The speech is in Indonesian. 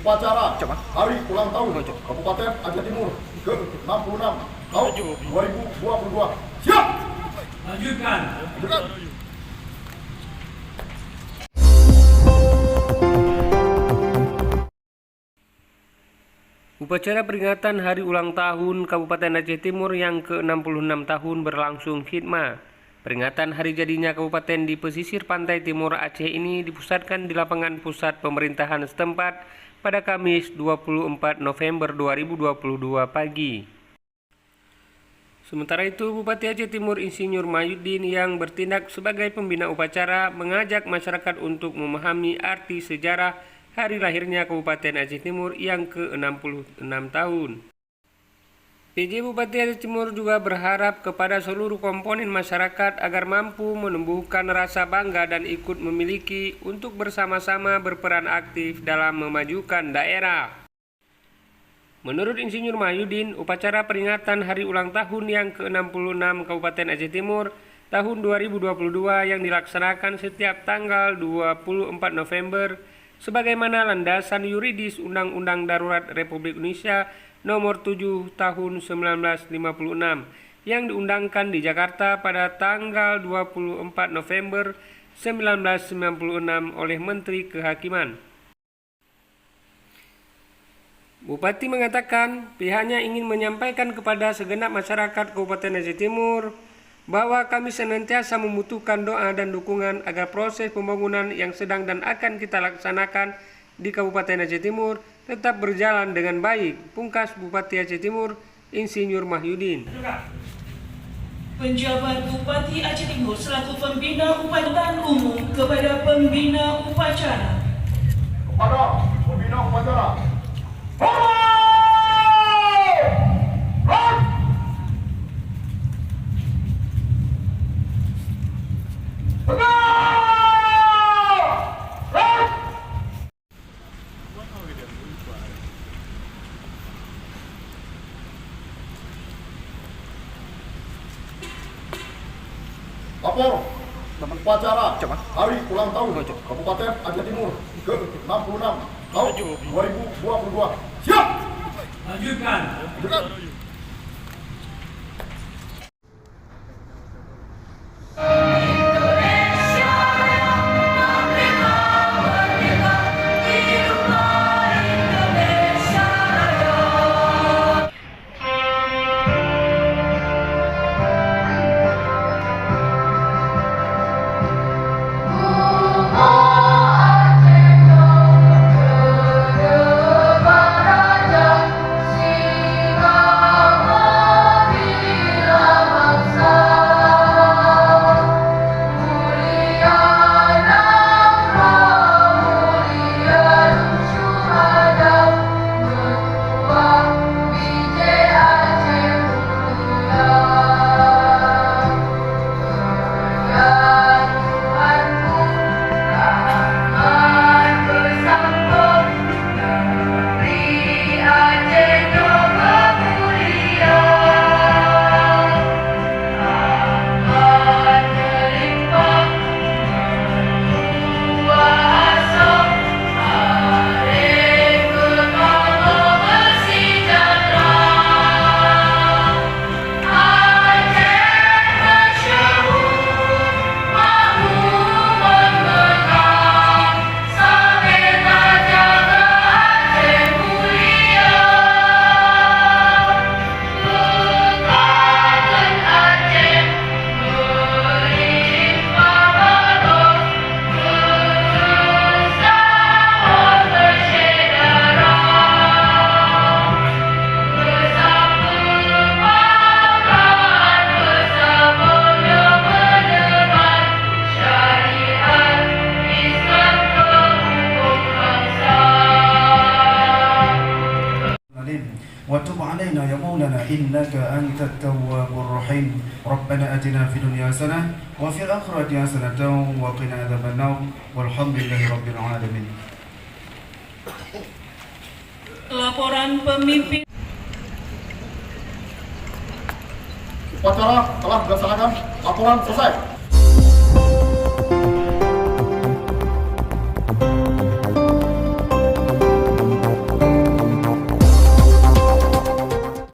upacara Hari Ulang Tahun Kabupaten Aceh Timur ke-66 tahun 2022. Siap! Lanjutkan. Upacara peringatan Hari Ulang Tahun Kabupaten Aceh Timur yang ke-66 tahun berlangsung khidmah. Peringatan hari jadinya kabupaten di pesisir pantai timur Aceh ini dipusatkan di lapangan pusat pemerintahan setempat pada Kamis 24 November 2022 pagi. Sementara itu, Bupati Aceh Timur Insinyur Mahyudin yang bertindak sebagai pembina upacara mengajak masyarakat untuk memahami arti sejarah hari lahirnya Kabupaten Aceh Timur yang ke-66 tahun. PJ Bupati Aceh Timur juga berharap kepada seluruh komponen masyarakat agar mampu menumbuhkan rasa bangga dan ikut memiliki untuk bersama-sama berperan aktif dalam memajukan daerah. Menurut Insinyur Mahyudin, upacara peringatan Hari Ulang Tahun yang ke-66 Kabupaten Aceh Timur tahun 2022 yang dilaksanakan setiap tanggal 24 November sebagaimana landasan yuridis Undang-Undang Darurat Republik Indonesia Nomor 7 Tahun 1956 yang diundangkan di Jakarta pada tanggal 24 November 1996 oleh Menteri Kehakiman. Bupati mengatakan pihaknya ingin menyampaikan kepada segenap masyarakat Kabupaten Aceh Timur bahwa kami senantiasa membutuhkan doa dan dukungan agar proses pembangunan yang sedang dan akan kita laksanakan di Kabupaten Aceh Timur tetap berjalan dengan baik. Pungkas Bupati Aceh Timur, Insinyur Mahyudin. Penjabat Bupati Aceh Timur selaku pembina upacara umum kepada pembina upacara. Kepada pembina upacara. Lapor upacara Hari Ulang Tahun Kabupaten Aceh Timur ke-66 tahun 2022. Siap! Lanjutkan. وتب علينا يا مولانا إنك أنت التواب الرحيم ربنا آتنا في الدنيا حسنة وفي الآخرة حسنة وقنا عذاب النار والحمد لله رب العالمين. Laporan pemimpin. Upacara telah dilaksanakan. Laporan selesai.